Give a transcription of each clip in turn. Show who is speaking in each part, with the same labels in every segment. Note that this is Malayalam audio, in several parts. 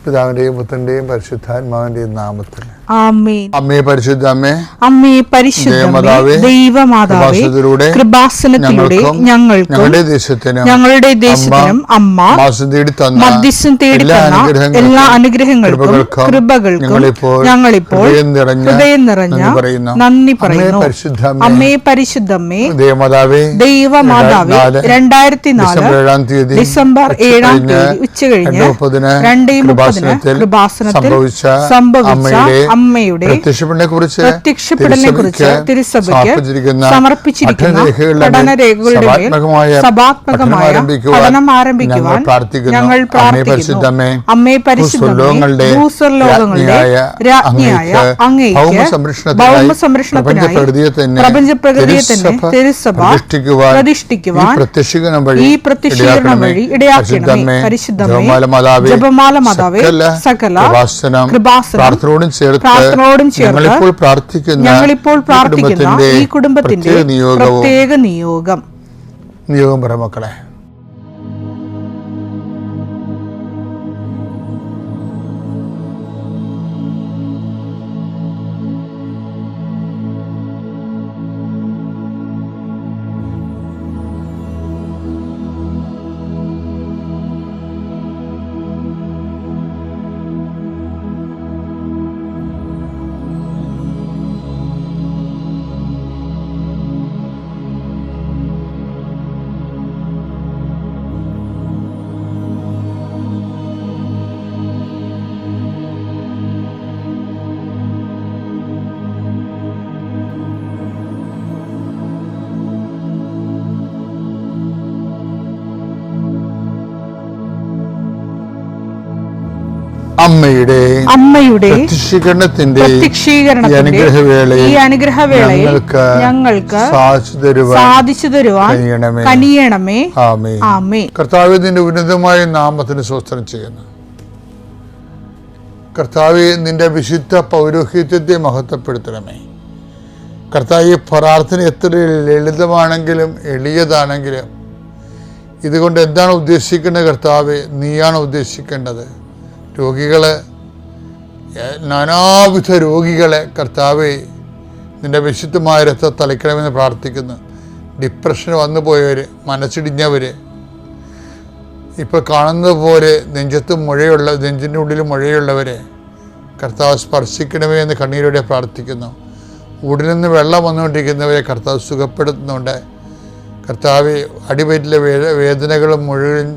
Speaker 1: പിതാവിന്റെയും പുത്രന്റെയും പരിശുദ്ധാത്മാവിന്റെയും നാമത്തിൽ
Speaker 2: ആമേൻ.
Speaker 1: അമ്മേ പരിശുദ്ധ അമ്മേ,
Speaker 2: അമ്മേ പരിശുദ്ധ ദൈവമാതാവേ, കൃപാസനത്തിലൂടെ ഞങ്ങൾക്കും ഞങ്ങളുടെ ദേശത്തിനും അമ്മ മധ്യസ്ഥം തേടി തന്ന എല്ലാ അനുഗ്രഹങ്ങൾക്കും കൃപകൾക്കും ഞങ്ങളിപ്പോൾ ഹൃദയം നിറഞ്ഞ നന്ദി പറയുന്നു. അമ്മേ പരിശുദ്ധമ്മേ, ദൈവമാതാവേ, 2004 ഡിസംബർ 7 ഉച്ചകഴിഞ്ഞ് 2:30 കൃപാസനത്തിൽ സംഭവിച്ച അമ്മയുടെ പ്രത്യക്ഷപ്പെടലിനെക്കുറിച്ച് തിരുസഭയ്ക്ക് സമർപ്പിച്ചിരിക്കുന്ന പഠനരേഖകളുടെ മേൽ സഭാത്മകമായ പഠനം ആരംഭിക്കുവാൻ ഞങ്ങൾ പ്രാർത്ഥിക്കുന്നു. അമ്മേ പരിശുദ്ധമേ, ഭൂസ്വർലോകങ്ങളുടെ രാജ്ഞിയായ അങ്ങേയ്ക്ക് ഭൗമസംരക്ഷണത്തിനായി പ്രപഞ്ചപ്രകൃതിയെ തന്നെ തിരുസഭ പ്രതിഷ്ഠിക്കുവാൻ ഈ പ്രത്യക്ഷീകരണം വഴി ഇടയാക്കണമേ. പരിശുദ്ധമേ, ജപമാല മാതാവേ, സകല കൃപാസനം പ്രാർത്ഥനയോടും ചേർത്ത് ഞങ്ങളിപ്പോൾ പ്രാർത്ഥിക്കുന്ന ഈ കുടുംബത്തിന്റെ പ്രത്യേക നിയോഗം
Speaker 1: മക്കളെ. അമ്മയുടെ പ്രത്യക്ഷീകരണത്തിന്റെ ഈ അനുഗ്രഹവേളയിൽ ഞങ്ങൾക്ക് സാധിച്ചു തരുവാൻ കനിയണമേ. ആമേൻ. കർത്താവേ, നിന്റെ ഉന്നതമായ നാമത്തിന് സ്തോത്രം ചെയ്യുന്നു. കർത്താവേ, നിന്റെ വിശുദ്ധ പൗരോഹിത്യത്തെ മഹത്വപ്പെടുത്തണമേ. കർത്താവേ, പ്രാർത്ഥന എത്ര ലളിതമാണെങ്കിലും എളിയതാണെങ്കിലും ഇതുകൊണ്ട് എന്താണ് ഉദ്ദേശിക്കേണ്ടത്? കർത്താവേ, നീയാണ് ഉദ്ദേശിക്കേണ്ടത്. രോഗികളെ, നാനാവിധ രോഗികളെ കർത്താവേ, നിന്റെ വിശുദ്ധമായ രക്തം തളിക്കണമെന്ന് പ്രാർത്ഥിക്കുന്നു. ഡിപ്രഷൻ വന്നു പോയവർ, മനസ്സിടിഞ്ഞവർ, ഇപ്പോൾ കാണുന്നത് പോലെ നെഞ്ചിൻ്റെ ഉള്ളിൽ മുഴയുള്ളവരെ കർത്താവ് സ്പർശിക്കണമേ എന്ന് കണ്ണീരോടെ പ്രാർത്ഥിക്കുന്നു. ഉടലിൽ നിന്ന് വെള്ളം വന്നുകൊണ്ടിരിക്കുന്നവരെ കർത്താവ് സുഖപ്പെടുത്തുന്നുണ്ട്. കർത്താവ്, അടിവയറ്റിലെ വേദനകളും മുഴുവൻ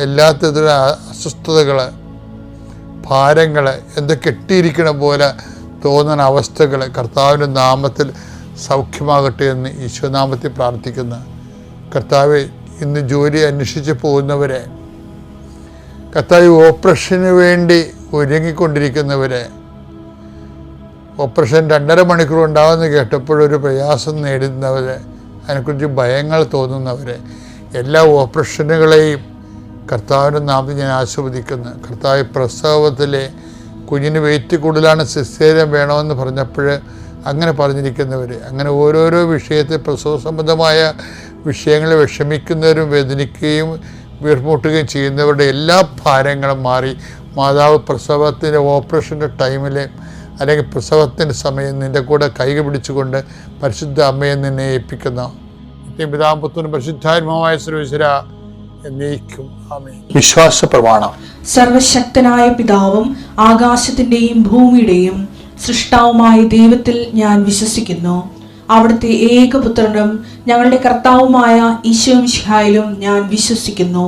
Speaker 1: എല്ലാത്തരം അസ്വസ്ഥതകൾ, ഭാരങ്ങൾ, എന്തൊക്കെ കെട്ടിയിരിക്കണ പോലെ തോന്നുന്ന അവസ്ഥകൾ കർത്താവിൻ്റെ നാമത്തിൽ സൗഖ്യമാകട്ടെ എന്ന് ഈശോനാമത്തിൽ പ്രാർത്ഥിക്കുന്നു. കർത്താവ്, ഇന്ന് ജോലി അന്വേഷിച്ച് പോകുന്നവരെ, കർത്താവ്, ഓപ്പറേഷന് വേണ്ടി ഒരുങ്ങിക്കൊണ്ടിരിക്കുന്നവരെ, ഓപ്പറേഷൻ 2.5 മണിക്കൂർ ഉണ്ടാകുമെന്ന് കേട്ടപ്പോഴൊരു പ്രയാസം നേടുന്നവരെ, അതിനെക്കുറിച്ച് ഭയങ്ങൾ തോന്നുന്നവരെ, എല്ലാ ഓപ്പറേഷനുകളെയും കർത്താവിൻ്റെ നാമത്തിൽ ഞാൻ ആശീർവദിക്കുന്നു. കർത്താവ്, പ്രസവത്തിലെ കുഞ്ഞിന് വെയിറ്റ് കൂടുതലാണ്, സിസേറിയൻ വേണമെന്ന് പറഞ്ഞപ്പോൾ അങ്ങനെ പറഞ്ഞിരിക്കുന്നവർ, അങ്ങനെ ഓരോരോ വിഷയത്തിൽ പ്രസവ സംബന്ധമായ വിഷയങ്ങളിൽ വിഷമിക്കുന്നവരും വേദനിക്കുകയും വീർമുട്ടുകയും ചെയ്യുന്നവരുടെ എല്ലാ ഭാരങ്ങളും മാറി മാതാവ് പ്രസവത്തിൻ്റെ ഓപ്പറേഷൻ്റെ ടൈമിൽ അല്ലെങ്കിൽ പ്രസവത്തിൻ്റെ സമയം നിൻ്റെ കൂടെ കൈകൾ പിടിച്ചുകൊണ്ട് പരിശുദ്ധ അമ്മയെ നിന്നെ ഏൽപ്പിക്കുന്നു. പിതാപുത്രനും പരിശുദ്ധാത്മാവായ സർവ്വേശ്വര എന്നേക്കും ആമേൻ. വിശ്വാസ പ്രമാണം.
Speaker 2: സർവശക്തനായ പിതാവും ആകാശത്തിന്റെയും ഭൂമിയുടെയും സൃഷ്ടാവുമായ ദൈവത്തിൽ ഞാൻ വിശ്വസിക്കുന്നു. അവിടുത്തെ ഏകപുത്രനും ഞങ്ങളുടെ കർത്താവുമായ ഈശോമിശിഹായിലും ഞാൻ വിശ്വസിക്കുന്നു.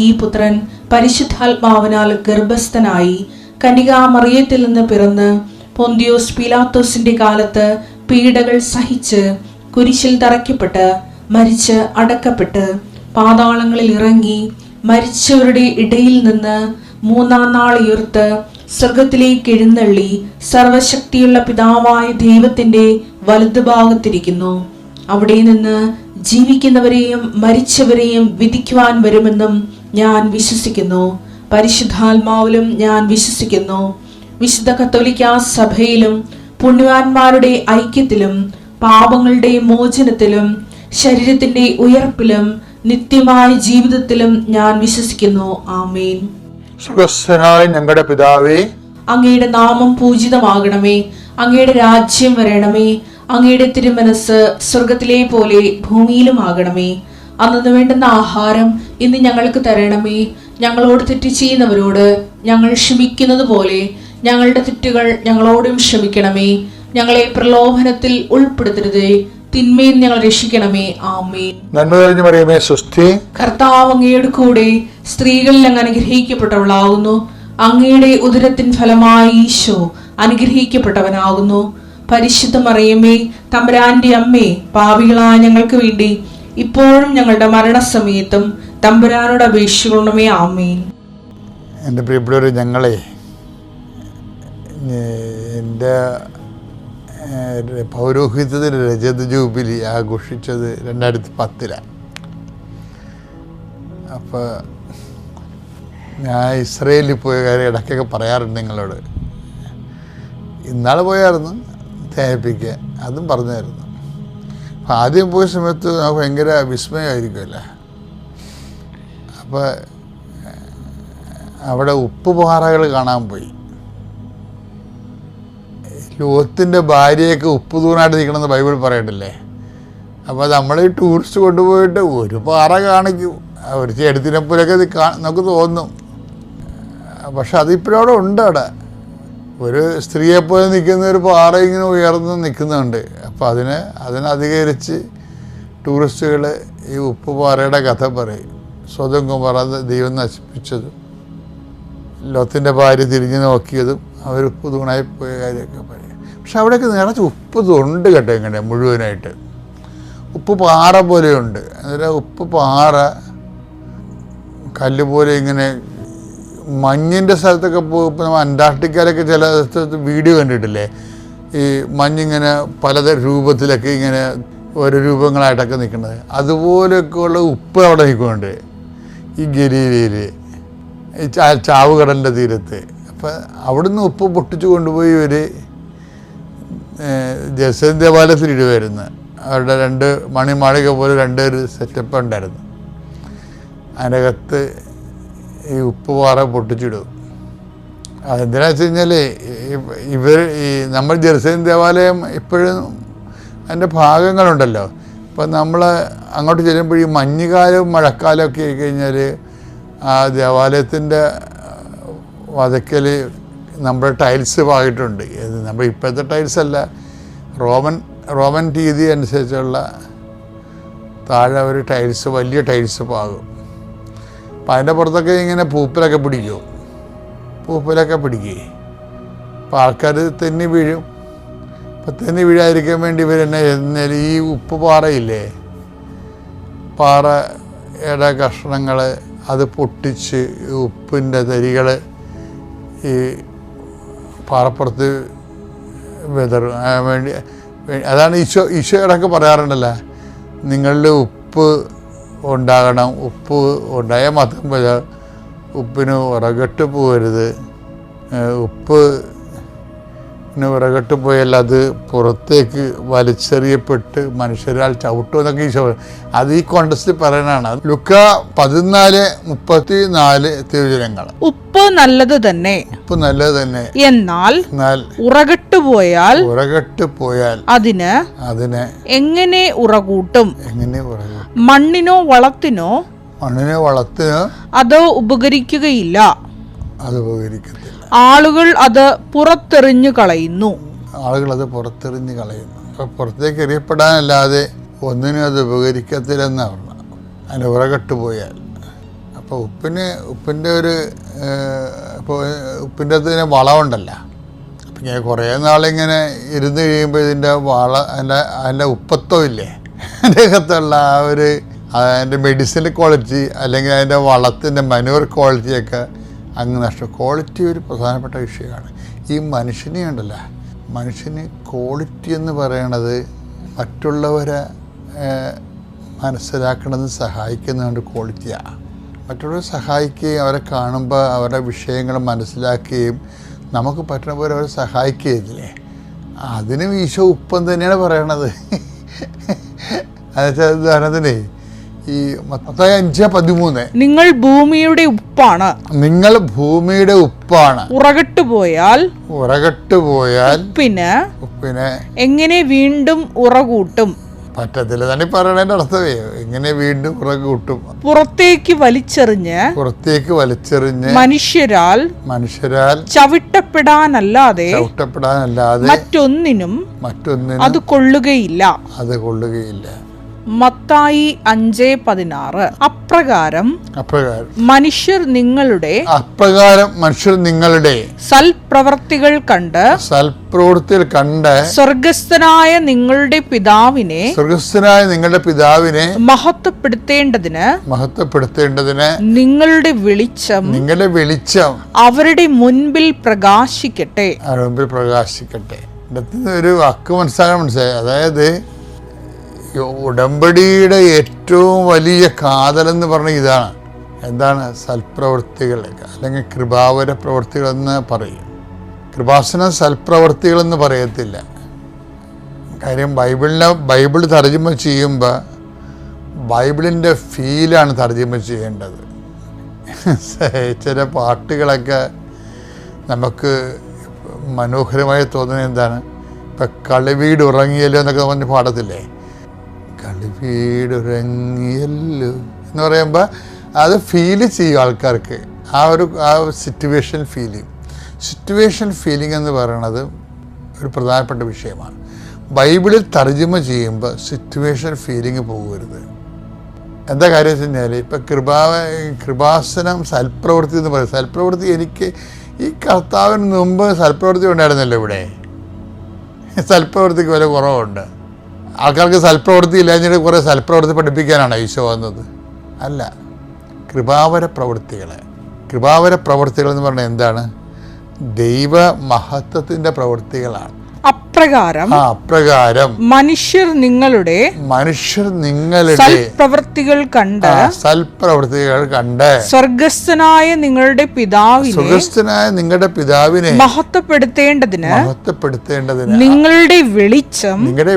Speaker 2: ഈ പുത്രൻ പരിശുദ്ധാത്മാവിനാൽ ഗർഭസ്ഥനായി കന്യകാമറിയത്തിൽ നിന്ന് പിറന്ന് പൊന്തിയോസ് പീലാത്തോസിന്റെ കാലത്ത് പീഡകൾ സഹിച്ച് കുരിശിൽ തറയ്ക്കപ്പെട്ട് മരിച്ച് അടക്കപ്പെട്ട് പാതാളങ്ങളിൽ ഇറങ്ങി മരിച്ചവരുടെ ഇടയിൽ നിന്ന് 3-ാം നാൾ ഉയർത്ത് സ്വർഗത്തിലേക്ക് എഴുന്നള്ളി സർവശക്തിയുള്ള പിതാവായ ദൈവത്തിന്റെ വലതുഭാഗത്തിരിക്കുന്നു. അവിടെ നിന്ന് ജീവിക്കുന്നവരെയും മരിച്ചവരെയും വിധിക്കുവാൻ വരുമെന്നും ഞാൻ വിശ്വസിക്കുന്നു. പരിശുദ്ധാത്മാവിലും ഞാൻ വിശ്വസിക്കുന്നു. വിശുദ്ധ കത്തോലിക്കാ സഭയിലും പുണ്യവാന്മാരുടെ ഐക്യത്തിലും പാപങ്ങളുടെ മോചനത്തിലും ശരീരത്തിന്റെ ഉയർപ്പിലും നിത്യമായ ജീവിതത്തിലും ഞാൻ വിശ്വസിക്കുന്നു. ആമേൻ.
Speaker 1: സുഖസ്ഥനായ ഞങ്ങളുടെ പിതാവേ,
Speaker 2: അങ്ങയുടെ നാമം പൂജിതമാകണമേ. അങ്ങയുടെ രാജ്യം വരണമേ. അങ്ങയുടെ തിരുമനസ് സ്വർഗത്തിലെ പോലെ ഭൂമിയിലുമാകണമേ. അന്നു വേണ്ടുന്ന ആഹാരം ഇന്ന് ഞങ്ങൾക്ക് തരണമേ. ഞങ്ങളോട് തെറ്റ് ചെയ്യുന്നവരോട് ഞങ്ങൾ ക്ഷമിക്കുന്നത് പോലെ ഞങ്ങളുടെ തെറ്റുകൾ ഞങ്ങളോടും ക്ഷമിക്കണമേ. ഞങ്ങളെ പ്രലോഭനത്തിൽ ഉൾപ്പെടുത്തരുതേ, തിന്മയിൽ ഞങ്ങൾ രക്ഷിക്കണമേ. ആമേൻ.
Speaker 1: നന്മ നിറഞ്ഞ മറിയമേ, സ്വസ്തി.
Speaker 2: കർത്താവ് അങ്ങയുടെ കൂടെ സ്ത്രീകളിൽ അങ്ങ് അനുഗ്രഹിക്കപ്പെട്ടവളാകുന്നു. അങ്ങയുടെ ഉദരത്തിൻ ഫലമായി ഈശോ അനുഗ്രഹിക്കപ്പെട്ടവനാകുന്നു. പരിശുദ്ധ മറിയമേ, തമ്പുരാന്റെ അമ്മേ, പാപികളായ ഞങ്ങൾക്ക് വേണ്ടി ഇപ്പോഴും ഞങ്ങളുടെ മരണസമയത്തും തമ്പുരാനോട് അപേക്ഷിക്കണമേ. ആമേൻ.
Speaker 1: എൻ്റെ പ്രിയപ്പെട്ടവർ, ഞങ്ങളെ എൻ്റെ പൗരോഹിത്യത്തിൻ്റെ രജത ജൂബിലി ആഘോഷിച്ചത് 2010. അപ്പോൾ ഞാൻ ഇസ്രയേലിൽ പോയ കാര്യം ഇടയ്ക്കൊക്കെ പറയാറുണ്ട് നിങ്ങളോട്. ഇന്നാൾ പോയായിരുന്നു തേപ്പിക്കാൻ, അതും പറഞ്ഞായിരുന്നു. അപ്പം ആദ്യം പോയ സമയത്ത് നമുക്ക് ഭയങ്കര വിസ്മയമായിരിക്കുമല്ലോ. അപ്പോൾ അവിടെ ഉപ്പുപാറകൾ കാണാൻ പോയി. ലോത്തിൻ്റെ ഭാര്യയൊക്കെ ഉപ്പ് തൂണായിട്ട് നിൽക്കണമെന്ന് ബൈബിൾ പറയട്ടില്ലേ. അപ്പോൾ നമ്മൾ ഈ ടൂറിസ്റ്റ് കൊണ്ടുപോയിട്ട് ഒരു പാറ കാണിക്കും, ഒരു ചെടുത്തിനെപ്പോലൊക്കെ നമുക്ക് തോന്നും. പക്ഷെ അതിപ്പോഴും അവിടെ ഉണ്ട്. അവിടെ ഒരു സ്ത്രീയെപ്പോലെ നിൽക്കുന്ന ഒരു പാറ ഇങ്ങനെ ഉയർന്ന് നിൽക്കുന്നുണ്ട്. അപ്പോൾ അതിനധികരിച്ച് ടൂറിസ്റ്റുകൾ ഈ ഉപ്പുപാറയുടെ കഥ പറയും. സ്വതം കുമാർ ദൈവം നശിപ്പിച്ചതും ലോത്തിൻ്റെ ഭാര്യ തിരിഞ്ഞു നോക്കിയതും അവർ ഉപ്പ് തൂണായി പോയ കാര്യമൊക്കെ പറയും. പക്ഷെ അവിടെയൊക്കെ നിറച്ച് ഉപ്പ് തൊണ്ട് കേട്ടോ, ഇങ്ങനെ മുഴുവനായിട്ട് ഉപ്പ് പാറ പോലെയുണ്ട്. അന്നേരം ഉപ്പ് പാറ കല്ല് പോലെ ഇങ്ങനെ മഞ്ഞിൻ്റെ സ്ഥലത്തൊക്കെ ഇപ്പോൾ നമ്മൾ അന്റാർട്ടിക്കയിലൊക്കെ ചില സ്ഥലത്ത് വീഡിയോ കണ്ടിട്ടില്ലേ, ഈ മഞ്ഞിങ്ങനെ പലതരം രൂപത്തിലൊക്കെ ഇങ്ങനെ ഓരോ രൂപങ്ങളായിട്ടൊക്കെ നിൽക്കുന്നത്. അതുപോലെയൊക്കെ ഉള്ള ഉപ്പ് അവിടെ നിൽക്കുന്നുണ്ട് ഈ ഗലീലയിൽ, ഈ ചാവുകടലിൻ്റെ തീരത്ത്. അപ്പം അവിടുന്ന് ഉപ്പ് പൊട്ടിച്ച് കൊണ്ടുപോയി ഒരു ജെറുസലേം ദേവാലയത്തിൽ ഇടുമായിരുന്നു. അവരുടെ 2 മണിമാളിക പോലെ 2 ഒരു സെറ്റപ്പ് ഉണ്ടായിരുന്നു. അതിനകത്ത് ഈ ഉപ്പുപാറ പൊട്ടിച്ചിടും. അതെന്തിനാ വെച്ച് കഴിഞ്ഞാൽ നമ്മൾ ജെറുസലേം ദേവാലയം ഇപ്പോഴും അതിൻ്റെ ഭാഗങ്ങളുണ്ടല്ലോ. ഇപ്പം നമ്മൾ അങ്ങോട്ട് ചെല്ലുമ്പോൾ ഈ മഞ്ഞുകാലവും മഴക്കാലമൊക്കെ ആയി കഴിഞ്ഞാൽ ആ ദേവാലയത്തിൻ്റെ വതക്കൽ നമ്മുടെ ടൈൽസ് പാകിയിട്ടുണ്ട്. നമ്മൾ ഇപ്പോഴത്തെ ടൈൽസ് അല്ല, റോമൻ രീതി അനുസരിച്ചുള്ള താഴെ ഒരു ടൈൽസ്, വലിയ ടൈൽസ് പാകും. അപ്പം അതിൻ്റെ പുറത്തൊക്കെ ഇങ്ങനെ പൂപ്പലൊക്കെ പിടിക്കും. അപ്പോൾ ആൾക്കാർ തെന്നി വീഴും. അപ്പം തെന്നി വീഴാതിരിക്കാൻ വേണ്ടി ഇവരെന്നെ എന്നാൽ ഈ ഉപ്പ് പാറയില്ലേ, പാറയുടെ കഷ്ണങ്ങൾ അത് പൊട്ടിച്ച് ഉപ്പിൻ്റെ തരികൾ ഈ പാറപ്പുറത്ത് വിതറും വേണ്ടി. അതാണ് ഈശോയോടൊക്കെ പറയാറുണ്ടല്ലോ, നിങ്ങളിൽ ഉപ്പ് ഉണ്ടാകണം, ഉപ്പ് ഉണ്ടായാൽ മാത്രം പോരാ, ഉപ്പിന് ഉറകെട്ട് പോകരുത്. ഉപ്പിന് ഉറകെട്ട് പോയാൽ അത് പുറത്തേക്ക് വലിച്ചെറിയപ്പെട്ട് മനുഷ്യരാൽ ചവിട്ടുമെന്നൊക്കെ ഈശോ അത് ഈ കോണ്ടസ്റ്റിൽ പറയുന്നതാണ്. ലുക്ക 14:34 തിരുവചനങ്ങൾ.
Speaker 3: ഉപ്പ് നല്ലത് തന്നെ, എന്നാൽ ഉറകെട്ട് പോയാൽ അതിന് എങ്ങനെ ഉറകൂട്ടും? മണ്ണിനോ വളത്തിനോ അത് ഉപകരിക്കുകയില്ല. ആളുകൾ അത് പുറത്തെറിഞ്ഞു കളയുന്നു.
Speaker 1: അപ്പോൾ പുറത്തേക്ക് എറിയപ്പെടാനല്ലാതെ ഒന്നിനും അത് ഉപകരിക്കത്തില്ലെന്നാണ് പറഞ്ഞത്. അതിൻ്റെ ഉറകെട്ട് പോയാൽ. അപ്പോൾ ഉപ്പിൻ്റെ ഒരു ഇപ്പോൾ ഉപ്പിൻ്റെ അകത്ത് വളമുണ്ടല്ലോ. അപ്പം ഇങ്ങനെ കുറേ നാളിങ്ങനെ ഇരുന്ന് കഴിയുമ്പോൾ ഇതിൻ്റെ അതിൻ്റെ ഉപ്പത്വം ഇല്ലേ, അതിൻ്റെ അകത്തുള്ള ആ ഒരു അതിൻ്റെ മെഡിസിനൽ ക്വാളിറ്റി അല്ലെങ്കിൽ അതിൻ്റെ വളത്തിൻ്റെ മനൂർ ക്വാളിറ്റിയൊക്കെ അങ്ങ് നഷ്ടം. ക്വാളിറ്റി ഒരു പ്രധാനപ്പെട്ട വിഷയമാണ്. ഈ മനുഷ്യന് ക്വാളിറ്റി എന്ന് പറയണത് മറ്റുള്ളവരെ മനസ്സിലാക്കണമെന്ന് സഹായിക്കുന്നതുകൊണ്ട് ക്വാളിറ്റിയാണ്. മറ്റുള്ളവരെ സഹായിക്കുകയും അവരെ കാണുമ്പോൾ അവരുടെ വിഷയങ്ങൾ മനസ്സിലാക്കുകയും നമുക്ക് പറ്റുന്ന പോലെ അവരെ സഹായിക്കുകയില്ലേ, അതിനും ഈശോ ഉപ്പം തന്നെയാണ് പറയണത്. എന്നുവെച്ചാൽ ഉദാഹരണത്തിന് ഈ മത്തായി 5:13
Speaker 3: നിങ്ങൾ ഭൂമിയുടെ ഉപ്പാണ്,
Speaker 1: നിങ്ങൾ ഭൂമിയുടെ ഉപ്പാണ്.
Speaker 3: ഉറകട്ടു പോയാൽ ഉപ്പിന് എങ്ങനെ വീണ്ടും ഉറകൂട്ടും?
Speaker 1: പറ്റത്തില്ല. തന്നെ പറയണതിന്റെ അർത്ഥമേ എങ്ങനെ വീണ്ടും ഉറകൂട്ടും?
Speaker 3: പുറത്തേക്ക് വലിച്ചെറിഞ്ഞ് മനുഷ്യരാൽ ചവിട്ടപ്പെടാനല്ലാതെ മറ്റൊന്നിനും അത് കൊള്ളുകയില്ല. മത്തായി 5:16. അപ്രകാരം മനുഷ്യർ നിങ്ങളുടെ സൽപ്രവർത്തികൾ കണ്ട് സ്വർഗസ്ഥനായ നിങ്ങളുടെ പിതാവിനെ മഹത്വപ്പെടുത്തേണ്ടതിന് നിങ്ങളുടെ വെളിച്ചം അവരുടെ മുൻപിൽ പ്രകാശിക്കട്ടെ.
Speaker 1: ഒരു വാക്ക് മനസ്സിലായി. അതായത് ഉടമ്പടിയുടെ ഏറ്റവും വലിയ കാതലെന്ന് പറഞ്ഞ ഇതാണ്. എന്താണ്? സൽപ്രവൃത്തികൾ അല്ലെങ്കിൽ കൃപാവര പ്രവൃത്തികളെന്ന് പറയും. കൃപാസന സൽപ്രവൃത്തികളെന്ന് പറയത്തില്ല. കാര്യം ബൈബിൾ തർജ്ജമ ചെയ്യുമ്പോൾ ബൈബിളിൻ്റെ ഫീലാണ് തർജ്ജമ ചെയ്യേണ്ടത്. ചില പാട്ടുകളൊക്കെ നമുക്ക് മനോഹരമായി തോന്നുന്നത് എന്താണ്? ഇപ്പം കളിവീട് ഉറങ്ങിയല്ലോ എന്നൊക്കെ പറഞ്ഞ് പാടത്തില്ലേ? കളിവീടുറങ്ങിയല്ലോ എന്ന് പറയുമ്പോൾ അത് ഫീല് ചെയ്യും ആൾക്കാർക്ക്. ആ സിറ്റുവേഷൻ ഫീലിംഗ് എന്ന് പറയുന്നത് ഒരു പ്രധാനപ്പെട്ട വിഷയമാണ്. ബൈബിളിൽ തർജ്ജമ ചെയ്യുമ്പോൾ സിറ്റുവേഷൻ ഫീലിംഗ് പോകരുത്. എന്താ കാര്യം വെച്ച് കഴിഞ്ഞാൽ ഇപ്പം കൃപാസനം സൽപ്രവൃത്തി എന്ന് പറയും. സൽപ്രവൃത്തി എനിക്ക് ഈ കർത്താവിന് മുമ്പ് സൽപ്രവൃത്തി ഉണ്ടായിരുന്നല്ലോ. ഇവിടെ സൽപ്രവൃത്തിക്ക് വില കുറവുണ്ട്. ആൾക്കാർക്ക് സൽപ്രവൃത്തി ഇല്ലാഞ്ഞിട്ട് കുറേ സൽപ്രവൃത്തി പഠിപ്പിക്കാനാണ് ഈശോ വന്നത്? അല്ല. കൃപാവര പ്രവൃത്തികൾ എന്ന് പറഞ്ഞാൽ എന്താണ്? ദൈവ മഹത്വത്തിൻ്റെ പ്രവൃത്തികളാണ്.
Speaker 3: അപ്രകാരം മനുഷ്യർ നിങ്ങളുടെ സൽപ്രവൃത്തികൾ കണ്ട് സ്വർഗസ്ഥനായ നിങ്ങളുടെ പിതാവിനെ മഹത്വപ്പെടുത്തേണ്ടതിന് നിങ്ങളുടെ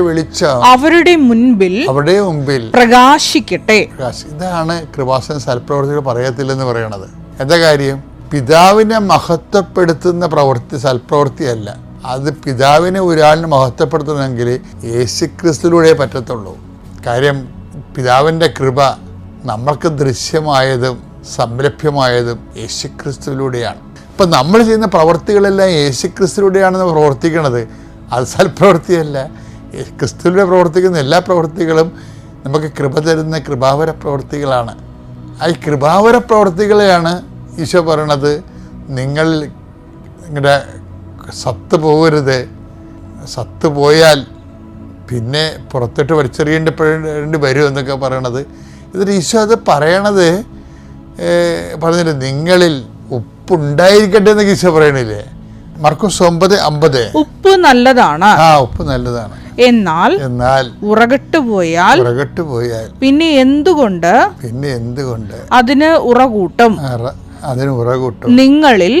Speaker 3: വെളിച്ചം അവരുടെ മുൻപിൽ പ്രകാശിക്കട്ടെ.
Speaker 1: ഇതാണ് കൃപാസന സൽപ്രവൃത്തികൾ പറയത്തില്ലെന്ന് പറയണത്. എന്താ കാര്യം? പിതാവിനെ മഹത്വപ്പെടുത്തുന്ന പ്രവൃത്തി സൽപ്രവൃത്തിയല്ല. അത് പിതാവിനെ ഒരാളിനെ മഹത്വപ്പെടുത്തണമെങ്കിൽ യേശുക്രിസ്തുവിലൂടെ പറ്റത്തുള്ളൂ. കാര്യം പിതാവിൻ്റെ കൃപ നമ്മൾക്ക് ദൃശ്യമായതും സംലഭ്യമായതും യേശുക്രിസ്തുവിലൂടെയാണ്. ഇപ്പം നമ്മൾ ചെയ്യുന്ന പ്രവൃത്തികളെല്ലാം യേശുക്രിസ്തുവിലൂടെയാണ് പ്രവർത്തിക്കുന്നത്. അത് സൽപ്രവൃത്തിയല്ല. ക്രിസ്തുവിലൂടെ പ്രവർത്തിക്കുന്ന എല്ലാ പ്രവൃത്തികളും നമുക്ക് കൃപ തരുന്ന കൃപാവര പ്രവൃത്തികളാണ്. ആ കൃപാവര പ്രവൃത്തികളെയാണ് ഈശോ പറയണത്, നിങ്ങളുടെ സത്ത് പോയാൽ പിന്നെ പുറത്തിട്ട് വലിച്ചെറിയേണ്ടി വരും എന്നൊക്കെ പറയണത്. ഇതിന് ഈശോ അത് പറഞ്ഞില്ലേ, നിങ്ങളിൽ ഉപ്പുണ്ടായിരിക്കട്ടെ എന്നൊക്കെ ഈശോ പറയണില്ലേ? മർക്കോസ് 9:50.
Speaker 3: ഉപ്പ് നല്ലതാണ്.
Speaker 1: ഉപ്പ് നല്ലതാണ്.
Speaker 3: എന്നാൽ ഉറകട്ടു പോയാൽ പിന്നെ എന്തുകൊണ്ട് അതിന് ഉറകൂട്ടും? നിങ്ങളിൽ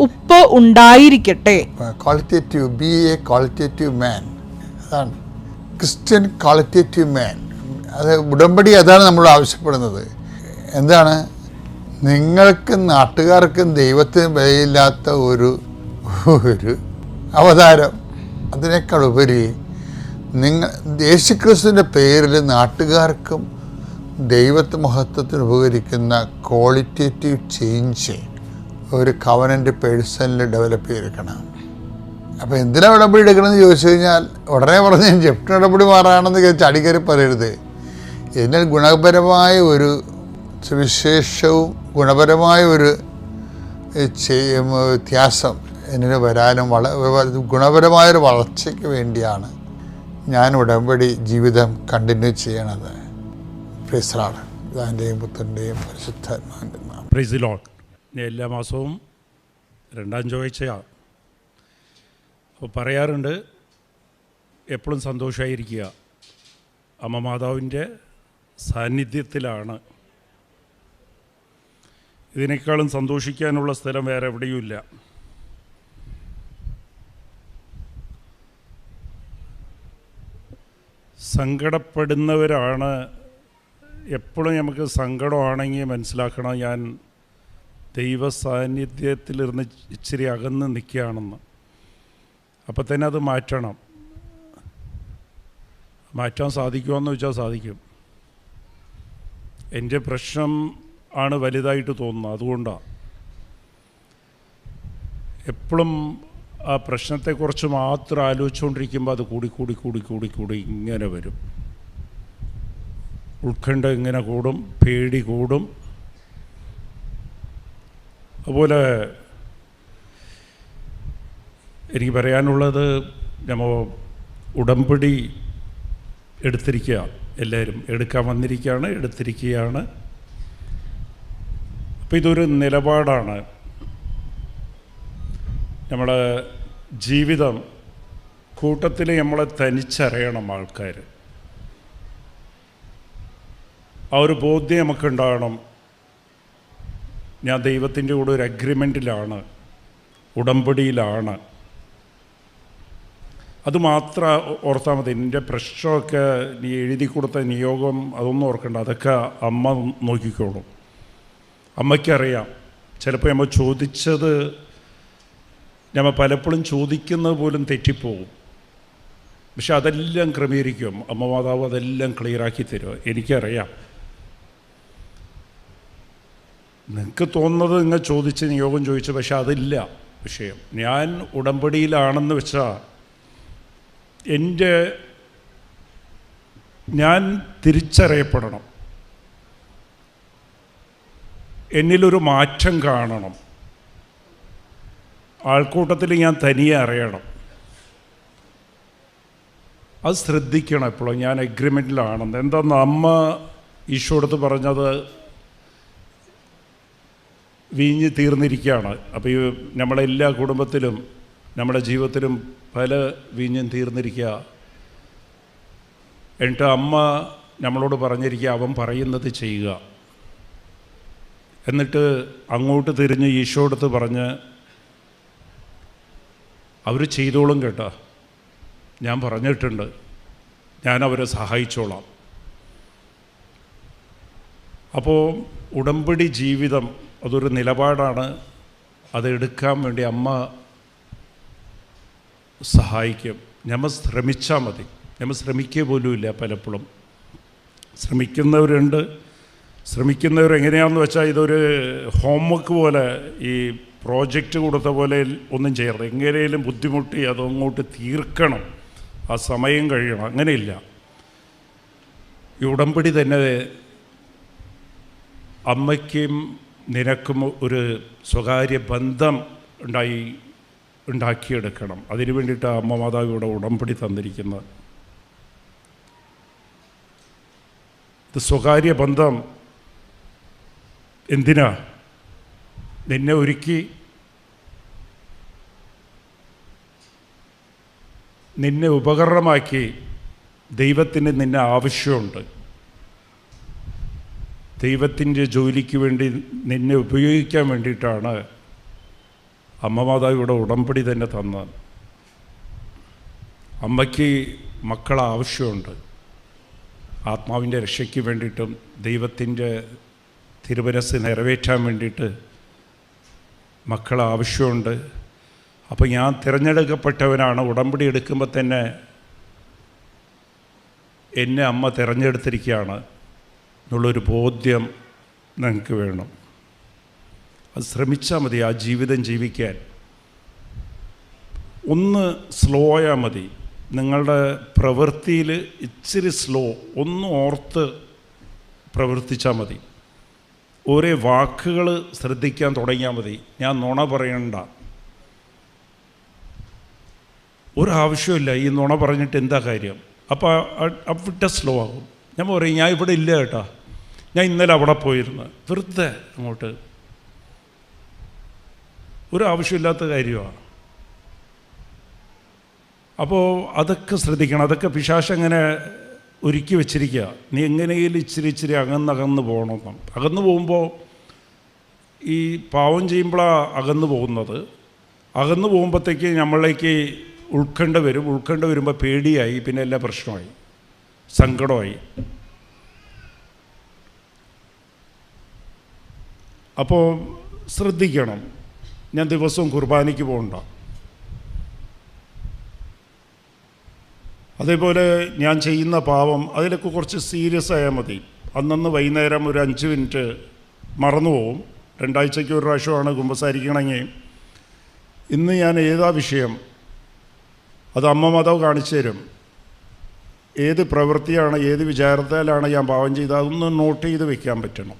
Speaker 3: ഉപ്പ് ഉണ്ടായിരിക്കട്ടെ.
Speaker 1: ക്രിസ്ത്യൻ ക്വാളിറ്റേറ്റീവ് മാൻ. അത് ഉടമ്പടി അതാണ് നമ്മൾ ആവശ്യപ്പെടുന്നത്. എന്താണ്? നിങ്ങൾക്ക് നാട്ടുകാർക്കും ദൈവത്തിന് വിലയില്ലാത്ത ഒരു അവതാരം. അതിനേക്കാൾ ഉപരി യേശുക്രിസ്തുവിൻ്റെ പേരിൽ നാട്ടുകാർക്കും ദൈവത്തെ മഹത്വത്തിന് ഉപകരിക്കുന്ന ക്വാളിറ്റേറ്റീവ് ചേഞ്ച് ഒരു കവനൻ്റ് പേഴ്സണിൽ ഡെവലപ്പ് ചെയ്തെടുക്കണം. അപ്പോൾ എന്തിനാ ഉടമ്പടി എടുക്കണമെന്ന് ചോദിച്ചു കഴിഞ്ഞാൽ ഉടനെ പറഞ്ഞ് ജപ്തി ഉടമ്പടി മാറാണെന്ന് ചടിക്കറി പറയരുത്. ഇതിന് ഗുണപരമായ ഒരു സുവിശേഷവും ഗുണപരമായ ഒരു വ്യത്യാസം എന്നിന് വരാനും ഗുണപരമായൊരു വളർച്ചയ്ക്ക് വേണ്ടിയാണ് ഞാൻ ഉടമ്പടി ജീവിതം കണ്ടിന്യൂ ചെയ്യണത്. പിതാവിൻ്റെയും പുത്രൻ്റെയും പരിശുദ്ധാത്മാവിൻ്റെയും നാമത്തിൽ.
Speaker 4: Price the Lord. എല്ലാ മാസവും 2-ാം ചൊവ്വാഴ്ചയാണ്. അപ്പോൾ പറയാറുണ്ട് എപ്പോഴും സന്തോഷമായിരിക്കുക. അമ്മ മാതാവിൻ്റെ സാന്നിധ്യത്തിലാണ്. ഇതിനേക്കാളും സന്തോഷിക്കാനുള്ള സ്ഥലം വേറെ എവിടെയുമില്ല. സങ്കടപ്പെടുന്നവരാണ് എപ്പോഴും നമുക്ക് സങ്കടമാണെങ്കിൽ മനസ്സിലാക്കണം, ഞാൻ ദൈവ സാന്നിധ്യത്തിലിരുന്ന് ഇച്ചിരി അകന്ന് നിൽക്കുകയാണെന്ന്. അപ്പം തന്നെ അത് മാറ്റണം. മാറ്റാൻ സാധിക്കുമെന്ന് വെച്ചാൽ സാധിക്കും. എൻ്റെ പ്രശ്നം ആണ് വലുതായിട്ട് തോന്നുന്നത്. അതുകൊണ്ടാണ് എപ്പോഴും ആ പ്രശ്നത്തെക്കുറിച്ച് മാത്രം ആലോചിച്ചുകൊണ്ടിരിക്കുമ്പോൾ അത് കൂടി ഇങ്ങനെ വരും. ഉത്കണ്ഠ ഇങ്ങനെ കൂടും, പേടി കൂടും. അതുപോലെ എനിക്ക് പറയാനുള്ളത്, നമ്മൾ ഉടമ്പടി എടുത്തിരിക്കുക, എല്ലാവരും എടുക്കാൻ വന്നിരിക്കുകയാണ്, എടുത്തിരിക്കുകയാണ്. അപ്പോൾ ഇതൊരു നിലപാടാണ്. നമ്മളെ ജീവിതം കൂട്ടത്തിൽ നമ്മളെ തനിച്ചറിയണം ആൾക്കാർ. ആ ഒരു ബോധ്യം നമുക്കുണ്ടാകണം. ഞാൻ ദൈവത്തിൻ്റെ കൂടെ ഒരു അഗ്രിമെൻറ്റിലാണ്, ഉടമ്പടിയിലാണ്. അതുമാത്രം ഓർത്താൽ മതി. എൻ്റെ പ്രശ്നമൊക്കെ നീ എഴുതി കൊടുത്ത നിയോഗം അതൊന്നും ഓർക്കണ്ട, അതൊക്കെ അമ്മ നോക്കിക്കോളും. അമ്മയ്ക്കറിയാം. ചിലപ്പോൾ നമ്മൾ ചോദിച്ചത്, നമ്മൾ പലപ്പോഴും ചോദിക്കുന്നത് പോലും തെറ്റിപ്പോകും. പക്ഷെ അതെല്ലാം ക്രമീകരിക്കും അമ്മ മാതാവ്, അതെല്ലാം ക്ലിയറാക്കി തരും. എനിക്കറിയാം. നിങ്ങൾക്ക് തോന്നുന്നത് നിങ്ങൾ ചോദിച്ച് നിയോഗം ചോദിച്ചു, പക്ഷെ അതില്ല വിഷയം. ഞാൻ ഉടമ്പടിയിലാണെന്ന് വെച്ചാൽ ഞാൻ തിരിച്ചറിയപ്പെടണം, എന്നിലൊരു മാറ്റം കാണണം, ആൾക്കൂട്ടത്തിൽ ഞാൻ തനിയെ അറിയണം. അത് ശ്രദ്ധിക്കണം എപ്പോഴും. ഞാൻ എഗ്രിമെൻറ്റിലാണെന്ന്. എന്താണെന്ന് അമ്മ ഈശോടത്ത് പറഞ്ഞത്, വീഞ്ഞ് തീർന്നിരിക്കുകയാണ്. അപ്പോൾ ഈ നമ്മളെല്ലാ കുടുംബത്തിലും നമ്മുടെ ജീവിതത്തിലും പല വീഞ്ഞും തീർന്നിരിക്കുക. എന്നിട്ട് അമ്മ നമ്മളോട് പറഞ്ഞിരിക്കുക, അവൻ പറയുന്നത് ചെയ്യുക. എന്നിട്ട് അങ്ങോട്ട് തിരിഞ്ഞ് ഈശോടത്ത് പറഞ്ഞ്, അവർ ചെയ്തോളും കേട്ടോ, ഞാൻ പറഞ്ഞിട്ടുണ്ട്, ഞാൻ അവരെ സഹായിച്ചോളാം. അപ്പോൾ ഉടമ്പടി ജീവിതം അതൊരു നിലപാടാണ്. അതെടുക്കാൻ വേണ്ടി അമ്മ സഹായിക്കും. നമ്മൾ ശ്രമിച്ചാൽ മതി. നമ്മൾ ശ്രമിക്കുക പോലുമില്ല പലപ്പോഴും. ശ്രമിക്കുന്നവരുണ്ട്. ശ്രമിക്കുന്നവരെങ്ങനെയാണെന്ന് വെച്ചാൽ ഇതൊരു ഹോംവർക്ക് പോലെ, ഈ പ്രോജക്റ്റ് കൊടുത്ത പോലെ ഒന്നും ചെയ്യരുത്. എങ്ങനെയും ബുദ്ധിമുട്ടി അതങ്ങോട്ട് തീർക്കണം, ആ സമയം കഴിയണം. അങ്ങനെയില്ല. ഈ ഉടമ്പടി തന്നെ അമ്മയ്ക്കും നിനക്കും ഒരു സ്വകാര്യ ബന്ധം ഉണ്ടാക്കിയെടുക്കണം. അതിനു വേണ്ടിയിട്ട് അമ്മ മാതാവ് ഇവിടെ ഉടമ്പടി തന്നിരിക്കുന്നത്. ഇത് സ്വകാര്യ ബന്ധം എന്തിനാ? നിന്നെ ഒരുക്കി, നിന്നെ ഉപകരണമാക്കി. ദൈവത്തിന് നിന്നെ ആവശ്യമുണ്ട്. ദൈവത്തിൻ്റെ ജോലിക്ക് വേണ്ടി നിന്നെ ഉപയോഗിക്കാൻ വേണ്ടിയിട്ടാണ് അമ്മ മാതാവ് ഇവിടെ ഉടമ്പടി തന്നെ തന്നത്. അമ്മയ്ക്ക് മക്കളെ ആവശ്യമുണ്ട്. ആത്മാവിൻ്റെ രക്ഷയ്ക്ക് വേണ്ടിയിട്ടും ദൈവത്തിൻ്റെ തിരുമനസ്സ് നിറവേറ്റാൻ വേണ്ടിയിട്ട് മക്കളെ ആവശ്യമുണ്ട്. അപ്പോൾ ഞാൻ തിരഞ്ഞെടുക്കപ്പെട്ടവനാണ്. ഉടമ്പടി എടുക്കുമ്പോൾ തന്നെ എന്നെ അമ്മ തിരഞ്ഞെടുത്തിരിക്കുകയാണ് എന്നുള്ളൊരു ബോധ്യം നിങ്ങൾക്ക് വേണം. അത് ശ്രമിച്ചാൽ മതി ആ ജീവിതം ജീവിക്കാൻ. ഒന്ന് സ്ലോ ആയാൽ മതി. നിങ്ങളുടെ പ്രവൃത്തിയിൽ ഇച്ചിരി സ്ലോ, ഒന്ന് ഓർത്ത് പ്രവർത്തിച്ചാൽ മതി. ഓരോ വാക്കുകൾ ശ്രദ്ധിക്കാൻ തുടങ്ങിയാൽ മതി. ഞാൻ നുണ പറയണ്ട. ഒരാവശ്യമില്ല ഈ നുണ പറഞ്ഞിട്ട് എന്താ കാര്യം. അപ്പോൾ അവിടെ സ്ലോ ആകും. ഞാൻ പറയും, ഞാൻ ഇവിടെ ഇല്ല കേട്ടോ, ഞാൻ ഇന്നലെ അവിടെ പോയിരുന്നു. വെറുതെ അങ്ങോട്ട് ഒരാവശ്യമില്ലാത്ത കാര്യമാണ്. അപ്പോൾ അതൊക്കെ ശ്രദ്ധിക്കണം. അതൊക്കെ പിശാച് അങ്ങനെ ഒരുക്കി വെച്ചിരിക്കുക. നീ എങ്ങനെയെങ്കിലും ഇച്ചിരി അകന്ന് പോകണമെന്നാണ്. അകന്നു പോകുമ്പോൾ ഈ പാവം ചെയ്യുമ്പോഴാണ് അകന്നു പോകുന്നത്. അകന്നു പോകുമ്പോഴത്തേക്ക് നമ്മളിലേക്ക് ഉത്കണ്ഠ വരും. ഉത്കണ്ഠ വരുമ്പോൾ പേടിയായി, പിന്നെ എല്ലാ പ്രശ്നമായി, സങ്കടമായി. അപ്പോൾ ശ്രദ്ധിക്കണം, ഞാൻ ദിവസവും കുർബാനയ്ക്ക് പോകണ്ട. അതേപോലെ ഞാൻ ചെയ്യുന്ന പാവം അതിലൊക്കെ കുറച്ച് സീരിയസ് ആയാൽ മതി. അന്നന്ന് വൈകുന്നേരം ഒരു 5 മിനിറ്റ് മറന്നുപോകും. 2 ആഴ്ചയ്ക്ക് ഒരു പ്രാവശ്യമാണ് കുമ്പസാരിക്കണമെങ്കിൽ. ഇന്ന് ഞാൻ ഏതാ വിഷയം അത് അമ്മ മാതാവ് കാണിച്ചു തരും. ഏത് പ്രവൃത്തിയാണ്, ഏത് വിചാരത്താലാണ് ഞാൻ പാവം ചെയ്തത്, അതൊന്ന് നോട്ട് ചെയ്ത് വെക്കാൻ പറ്റണം.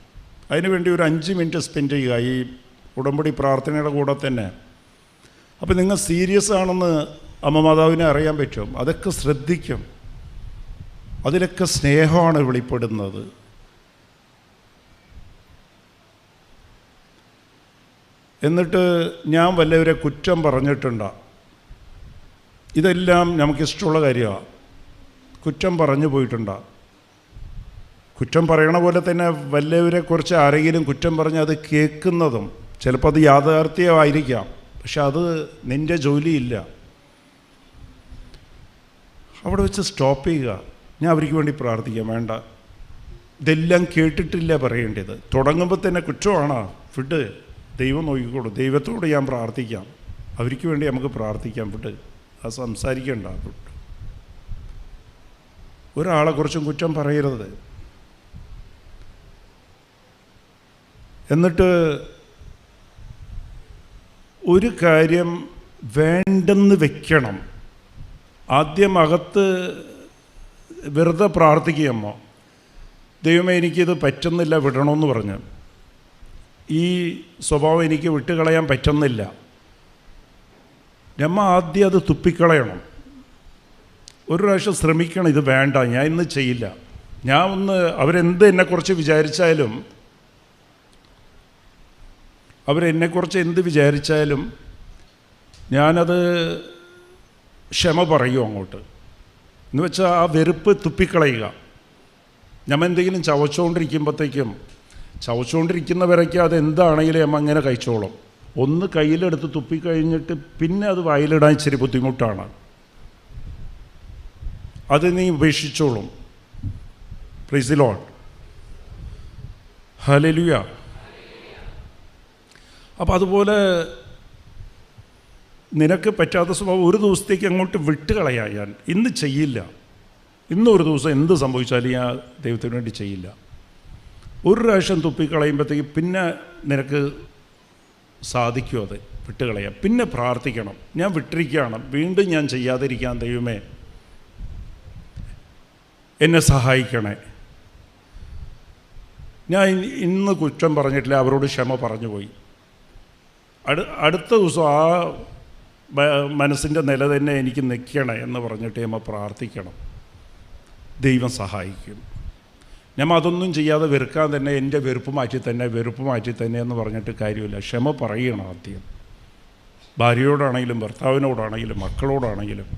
Speaker 4: അതിനുവേണ്ടി ഒരു 5 മിനിറ്റ് സ്പെൻഡ് ചെയ്യുക ഈ ഉടമ്പടി പ്രാർത്ഥനയുടെ കൂടെ തന്നെ. അപ്പോൾ നിങ്ങൾ സീരിയസ് ആണെന്ന് അമ്മ മാതാവിനെ അറിയാൻ പറ്റും. അതൊക്കെ ശ്രദ്ധിക്കും. അതിലൊക്കെ സ്നേഹമാണ് വെളിപ്പെടുന്നത്. എന്നിട്ട് ഞാൻ വല്ലവരെ കുറ്റം പറഞ്ഞിട്ടുണ്ടോ? ഇതെല്ലാം നമുക്കിഷ്ടമുള്ള കാര്യമാണ്. കുറ്റം പറഞ്ഞു പോയിട്ടുണ്ടോ? കുറ്റം പറയണ പോലെ തന്നെ വല്ലവരെക്കുറിച്ച് ആരെങ്കിലും കുറ്റം പറഞ്ഞ് അത് കേൾക്കുന്നതും ചിലപ്പോൾ അത് യാഥാർത്ഥ്യമായിരിക്കാം, പക്ഷെ അത് നിൻ്റെ ജോലിയില്ല. അവിടെ വെച്ച് സ്റ്റോപ്പ് ചെയ്യുക. ഞാൻ അവർക്ക് വേണ്ടി പ്രാർത്ഥിക്കാം, വേണ്ട, ഇതെല്ലാം കേട്ടിട്ടില്ല പറയേണ്ടത്. തുടങ്ങുമ്പോൾ തന്നെ കുറ്റമാണോ? വിട്ട്, ദൈവം നോക്കിക്കോളൂ. ദൈവത്തോട് ഞാൻ പ്രാർത്ഥിക്കാം, അവർക്ക് വേണ്ടി നമുക്ക് പ്രാർത്ഥിക്കാം. വിട്ട്, അത് സംസാരിക്കേണ്ട. വിട്ട്, ഒരാളെക്കുറിച്ചും കുറ്റം പറയരുത്. എന്നിട്ട് ഒരു കാര്യം വേണ്ടെന്ന് വെക്കണം. ആദ്യം അകത്ത് വെറുതെ പ്രാർത്ഥിക്കുകയമ്മോ, ദൈവമേ എനിക്കിത് പറ്റുന്നില്ല, വിടണമെന്ന് പറഞ്ഞ്, ഈ സ്വഭാവം എനിക്ക് വിട്ടുകളയാൻ പറ്റുന്നില്ല. നമ്മ ആദ്യം അത് തുപ്പിക്കളയണം. ഒരു പ്രാവശ്യം ശ്രമിക്കണം, ഇത് വേണ്ട, ഞാൻ ഇന്ന് ചെയ്യില്ല. ഞാൻ അവരെന്ത് എന്നെക്കുറിച്ച് വിചാരിച്ചാലും, അവരെന്നെക്കുറിച്ച് എന്ത് വിചാരിച്ചാലും ഞാനത് ക്ഷമ പറയൂ അങ്ങോട്ട്. എന്ന് വെച്ചാൽ ആ വെറുപ്പ് തുപ്പിക്കളയുക. നമ്മൾ എന്തെങ്കിലും ചവച്ചുകൊണ്ടിരിക്കുന്നവരൊക്കെ അതെന്താണെങ്കിലും നമ്മൾ അങ്ങനെ കഴിച്ചോളും. ഒന്ന് കയ്യിലെടുത്ത് തുപ്പിക്കഴിഞ്ഞിട്ട് പിന്നെ അത് വായിലിടാൻ ഇച്ചിരി ബുദ്ധിമുട്ടാണ്. അത് നീ ഉപേക്ഷിച്ചോളും. Praise the Lord. ഹല്ലേലൂയ. അപ്പോൾ അതുപോലെ നിനക്ക് പറ്റാത്ത സ്വഭാവം ഒരു ദിവസത്തേക്ക് അങ്ങോട്ട് വിട്ടുകളയാ. ഞാൻ ഇന്ന് ചെയ്യില്ല, ഇന്നൊരു ദിവസം എന്ത് സംഭവിച്ചാലും ഞാൻ ദൈവത്തിന് വേണ്ടി ചെയ്യില്ല. ഒരു പ്രാവശ്യം തുപ്പിക്കളയുമ്പോഴത്തേക്ക് പിന്നെ നിനക്ക് സാധിക്കും അത് വിട്ടുകളയാം. പിന്നെ പ്രാർത്ഥിക്കണം, ഞാൻ വിട്ടിരിക്കുകയാണ്, വീണ്ടും ഞാൻ ചെയ്യാതിരിക്കാൻ ദൈവമേ എന്നെ സഹായിക്കണേ. ഞാൻ ഇന്ന് കുറ്റം പറഞ്ഞിട്ടില്ല, അവരോട് ക്ഷമ പറഞ്ഞു പോയി. അടുത്ത ദിവസം ആ മനസ്സിൻ്റെ നില തന്നെ എനിക്ക് നിൽക്കണേ എന്ന് പറഞ്ഞിട്ട് നമ്മൾ പ്രാർത്ഥിക്കണം. ദൈവം സഹായിക്കും. നമ്മൾ അതൊന്നും ചെയ്യാതെ വെറുക്കാൻ തന്നെ എൻ്റെ വെറുപ്പ് മാറ്റി തന്നെ എന്ന് പറഞ്ഞിട്ട് കാര്യമില്ല. ക്ഷമ പറയണം ആദ്യം. ഭാര്യയോടാണെങ്കിലും ഭർത്താവിനോടാണെങ്കിലും മക്കളോടാണെങ്കിലും.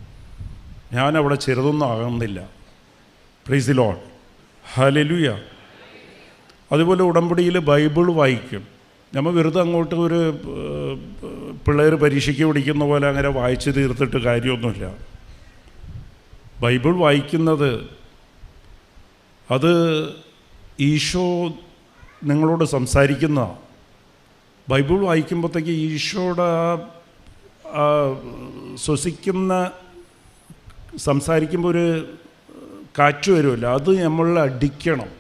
Speaker 4: ഞാനവിടെ ചെറുതൊന്നും ആകുന്നില്ല. Price the Lord. ഹല്ലേലൂയ. അതുപോലെ ഉടമ്പടിയിൽ ബൈബിൾ വായിക്കും. നമ്മൾ വെറുതെ അങ്ങോട്ട് ഒരു പിള്ളേർ പരീക്ഷയ്ക്ക് പഠിക്കുന്ന പോലെ അങ്ങനെ വായിച്ച് തീർത്തിട്ട് കാര്യമൊന്നുമില്ല. ബൈബിൾ വായിക്കുന്നത് അത് ഈശോ നിങ്ങളോട് സംസാരിക്കുന്ന. ബൈബിൾ വായിക്കുമ്പോഴത്തേക്ക് ഈശോയുടെ ശ്വസിക്കുന്ന സംസാരിക്കുമ്പോൾ ഒരു കാറ്റ് വരുമല്ലോ, അത് നമ്മളിൽ അടിക്കണം,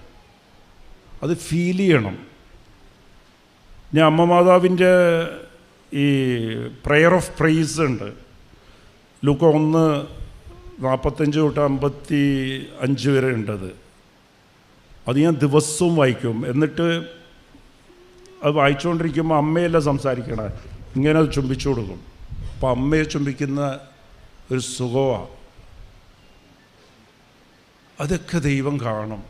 Speaker 4: അത് ഫീൽ ചെയ്യണം. ഞാൻ അമ്മ മാതാവിൻ്റെ ഈ പ്രെയർ ഓഫ് പ്രൈസ് ഉണ്ട്, ലൂക്ക 1:45 തൊട്ട് 55 വരെ ഉണ്ടത്. അത് ഞാൻ ദിവസവും വായിക്കും. എന്നിട്ട് അത് വായിച്ചുകൊണ്ടിരിക്കുമ്പോൾ അമ്മയെല്ലാം സംസാരിക്കണേ, ഇങ്ങനെ അത് ചുംബിച്ചു കൊടുക്കും. അപ്പോൾ അമ്മയെ ചുംബിക്കുന്ന ഒരു സുഖമാണ്. അതൊക്കെ ദൈവം കാണും.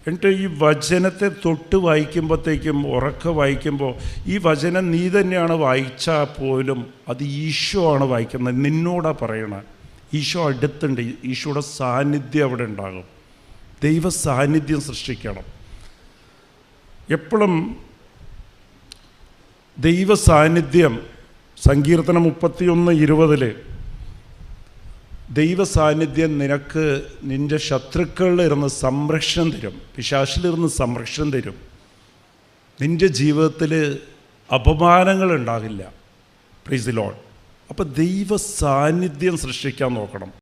Speaker 4: എന്നിട്ട് ഈ വചനത്തെ തൊട്ട് വായിക്കുമ്പോഴത്തേക്കും, ഉറക്കെ വായിക്കുമ്പോൾ, ഈ വചനം നീ തന്നെയാണ് വായിച്ചാൽ പോലും അത് ഈശോ ആണ് വായിക്കുന്നത്, നിന്നോടാ പറയണേ. ഈശോ അടുത്തുണ്ട്, ഈശോയുടെ സാന്നിധ്യം അവിടെ ഉണ്ടാകും. ദൈവ സാന്നിധ്യം സൃഷ്ടിക്കണം. എപ്പോഴും ദൈവ സാന്നിധ്യം, സങ്കീർത്തനം 31:20 ദൈവ സാന്നിധ്യം നിനക്ക് നിൻ്റെ ശത്രുക്കളിലിരുന്ന് സംരക്ഷണം തരും, പിശാചിലിരുന്ന് സംരക്ഷണം തരും. നിൻ്റെ ജീവിതത്തിൽ അപമാനങ്ങൾ ഉണ്ടാകില്ല. Price the Lord. അപ്പോൾ ദൈവ സാന്നിധ്യം സൃഷ്ടിക്കാൻ നോക്കണം.